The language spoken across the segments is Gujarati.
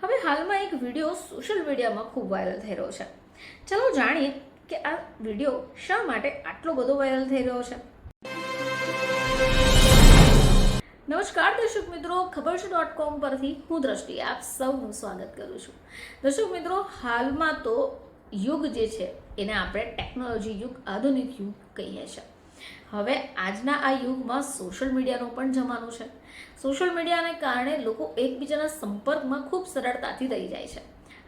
હવે હાલમાં એક વિડીયો સોશિયલ મીડિયામાં ખૂબ વાયરલ થઈ રહ્યો છે. ચાલો જાણીએ કે આ વિડીયો શા માટે આટલો બધો વાયરલ થઈ રહ્યો છે. નમસ્કાર દર્શક મિત્રો, ખબરછ.com પરથી હું દ્રષ્ટિ આપ સૌનું સ્વાગત કરું છું. દર્શક મિત્રો, હાલમાં તો યુગ જે છે એને આપણે ટેકનોલોજી યુગ, આધુનિક યુગ કહીએ છીએ. હવે આજના આ યુગમાં સોશિયલ મીડિયાનો પણ જમાનો છે. સોશિયલ મીડિયાને કારણે લોકો એકબીજાના સંપર્કમાં ખૂબ સરળતાથી રહી જાય છે.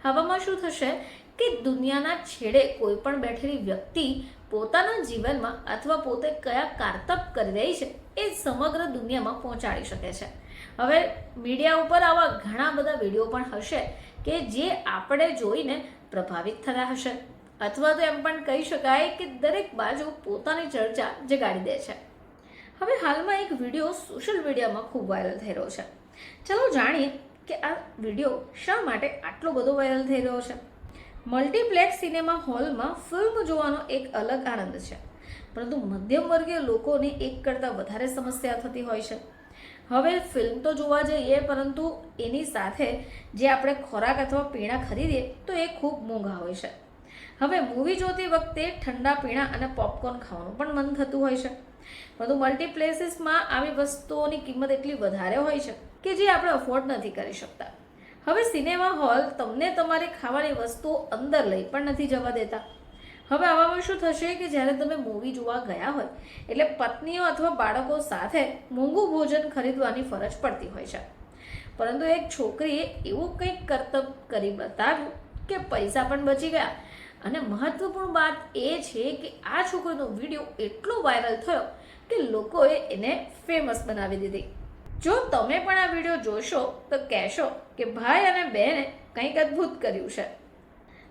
હવામાં શું થશે કે દુનિયાના છેડે કોઈ પણ બેઠેલી વ્યક્તિ પોતાના જીવનમાં અથવા પોતે કયા કારતબ કરી રહી છે એ સમગ્ર દુનિયામાં પહોંચાડી શકે છે. હવે મીડિયા ઉપર આવા ઘણા બધા વિડીયો પણ હશે કે જે આપણે જોઈને પ્રભાવિત થતા હશે, અથવા તો એમ પણ કહી શકાય કે દરેક બાજુ પોતાની ચર્ચા જગાડી દે છે. હવે હાલમાં એક વિડીયો સોશિયલ મીડિયામાં ખૂબ વાયરલ થઈ રહ્યો છે. ચાલો જાણીએ કે આ વિડીયો શા માટે આટલો બધો વાયરલ થઈ રહ્યો છે. મલ્ટીપ્લેક્સ સિનેમા હોલમાં ફિલ્મ જોવાનો એક અલગ આનંદ છે, પરંતુ મધ્યમ વર્ગીય લોકોને એક કરતાં વધારે સમસ્યા થતી હોય છે. હવે ફિલ્મ તો જોવા જઈએ, પરંતુ એની સાથે જે આપણે ખોરાક અથવા પીણા ખરીદીએ તો એ ખૂબ મોંઘા હોય છે. હવે મૂવી જોતી વખતે ઠંડા પીણા અને પોપકોર્ન ખાવાનું પણ મન થતું હોય છે, પરંતુ મલ્ટીપ્લેસીસમાં આવી વસ્તુઓની કિંમત એટલી વધારે હોય છે કે જે આપણે અફોર્ડ નથી કરી શકતા. હવે સિનેમા હોલ તમને તમારી ખાવાની વસ્તુઓ અંદર લઈ પણ નથી જવા દેતા. હવે આવામાં શું થશે કે જ્યારે તમે મૂવી જોવા ગયા હોય એટલે પત્નીઓ અથવા બાળકો સાથે મોંઘું ભોજન ખરીદવાની ફરજ પડતી હોય છે, પરંતુ એક છોકરીએ એવું કંઈક કરતબ કરી બતાવ્યું કે પૈસા પણ બચી ગયા. અને મહત્વપૂર્ણ વાત એ છે કે આ છોકરીનો વિડીયો એટલો વાયરલ થયો કે લોકોએ એને ફેમસ બનાવી દીધી. જો તમે પણ આ વિડીયો જોશો તો કહેશો કે ભાઈ અને બહેને કંઈક અદ્ભુત કર્યું છે.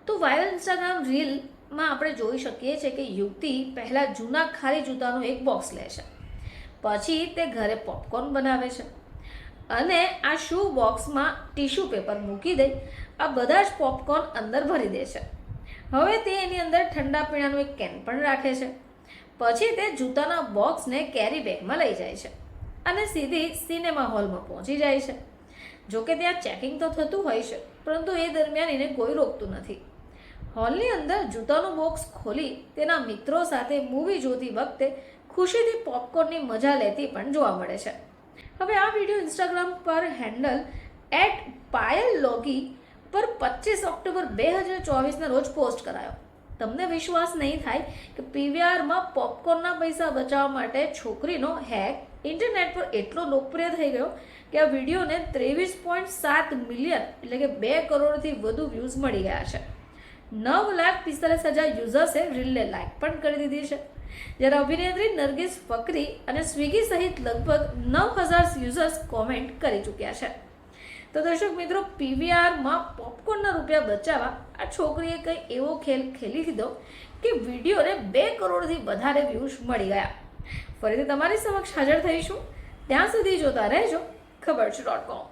તો વાયરલ ઇન્સ્ટાગ્રામ રીલમાં આપણે જોઈ શકીએ છીએ કે યુવતી પહેલાં જૂના ખાલી જૂતાનું એક બોક્સ લે છે, પછી તે ઘરે પોપકોર્ન બનાવે છે અને આ શૂ બોક્સમાં ટીશ્યુ પેપર મૂકી દઈ આ બધા જ પોપકોર્ન અંદર ભરી દે છે. હવે તે એની અંદર ઠંડા પીણાનું એક કેન પણ રાખે છે. પછી તે જૂતાના બોક્સને કેરી બેગમાં લઈ જાય છે અને સીધી સિનેમા હોલમાં પહોંચી જાય છે. જોકે ત્યાં ચેકિંગ તો થતું હોય છે, પરંતુ એ દરમિયાન એને કોઈ રોકતું નથી. હોલની અંદર જૂતાનું બોક્સ ખોલી તેના મિત્રો સાથે મૂવી જોતી વખતે ખુશીથી પોપકોર્નની મજા લેતી પણ જોવા મળે છે. હવે આ વિડીયો ઇન્સ્ટાગ્રામ પર હેન્ડલ @પાયલલોગી પર 25 ઓક્ટોબર 2024ના રોજ પોસ્ટ કરાયો. તમને વિશ્વાસ નહીં થાય કે પીવીઆરમાં પોપકોર્નના પૈસા બચાવવા માટે છોકરીનો હેક ઇન્ટરનેટ પર એટલો લોકપ્રિય થઈ ગયો કે આ વિડીયોને 23.7 મિલિયન એટલે કે 2 કરોડથી વધુ વ્યૂઝ મળી ગયા છે. 9,45,000 યુઝર્સે રીલને લાઇક પણ કરી દીધી છે, જ્યારે અભિનેત્રી નરગિસ ફકરી અને સ્વિગી સહિત લગભગ 9,000 યુઝર્સ કોમેન્ટ કરી ચૂક્યા છે. તો દર્શક મિત્રો, પીવીઆરમાં પોપકોર્નના રૂપિયા બચાવવા આ છોકરીએ કંઈ એવો ખેલ ખેલી લીધો કે વિડીયોને 2 કરોડથી વધારે વ્યૂઝ મળી ગયા. ફરીથી તમારી સમક્ષ હાજર થઈશું. ત્યાં સુધી જોતા રહેજો ખબરછ.com.